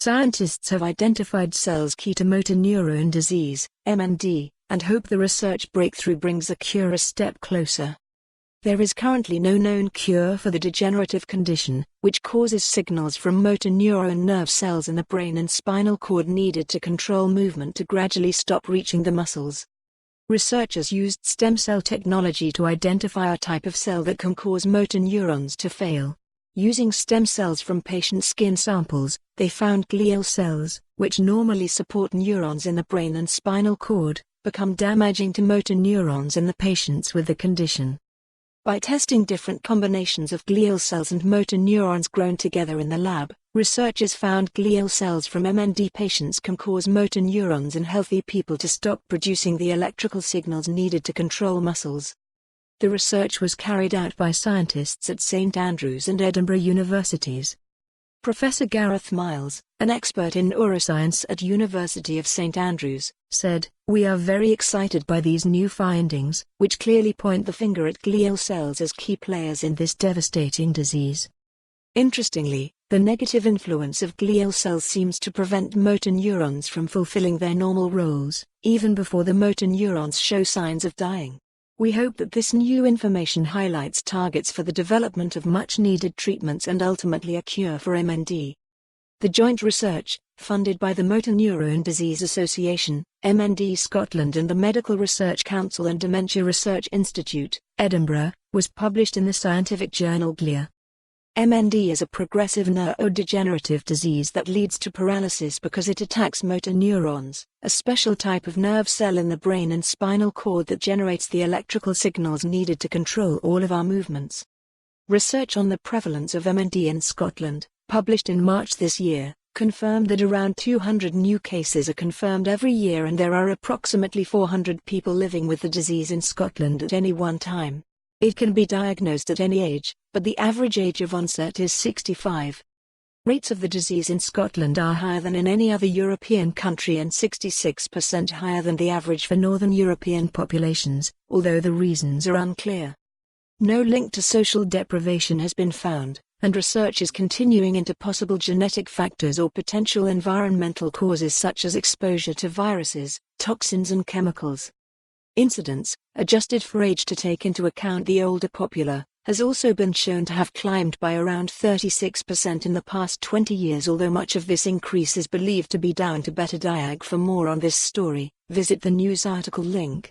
Scientists have identified cells key to motor neuron disease, MND, and hope the research breakthrough brings a cure a step closer. There is currently no known cure for the degenerative condition, which causes signals from motor neuron nerve cells in the brain and spinal cord needed to control movement to gradually stop reaching the muscles. Researchers used stem cell technology to identify a type of cell that can cause motor neurons to fail. Using stem cells from patient skin samples, they found glial cells, which normally support neurons in the brain and spinal cord, become damaging to motor neurons in the patients with the condition. By testing different combinations of glial cells and motor neurons grown together in the lab, researchers found glial cells from MND patients can cause motor neurons in healthy people to stop producing the electrical signals needed to control muscles. The research was carried out by scientists at St Andrews and Edinburgh universities. Professor Gareth Miles, an expert in neuroscience at University of St Andrews, said, "We are very excited by these new findings, which clearly point the finger at glial cells as key players in this devastating disease." Interestingly, the negative influence of glial cells seems to prevent motor neurons from fulfilling their normal roles, even before the motor neurons show signs of dying. We hope that this new information highlights targets for the development of much-needed treatments and ultimately a cure for MND. The joint research, funded by the Motor Neurone Disease Association, MND Scotland and the Medical Research Council and Dementia Research Institute, Edinburgh, was published in the scientific journal glial. MND is a progressive neurodegenerative disease that leads to paralysis because it attacks motor neurons, a special type of nerve cell in the brain and spinal cord that generates the electrical signals needed to control all of our movements. Research on the prevalence of MND in Scotland, published in March this year, confirmed that around 200 new cases are confirmed every year and there are approximately 400 people living with the disease in Scotland at any one time. It can be diagnosed at any age, but the average age of onset is 65. Rates of the disease in Scotland are higher than in any other European country and 66% higher than the average for Northern European populations, although the reasons are unclear. No link to social deprivation has been found, and research is continuing into possible genetic factors or potential environmental causes such as exposure to viruses, toxins and chemicals. Incidence, adjusted for age to take into account the older populace, has also been shown to have climbed by around 36% in the past 20 years. Although much of this increase is believed to be down to better diag. For more on this story, visit the news article link.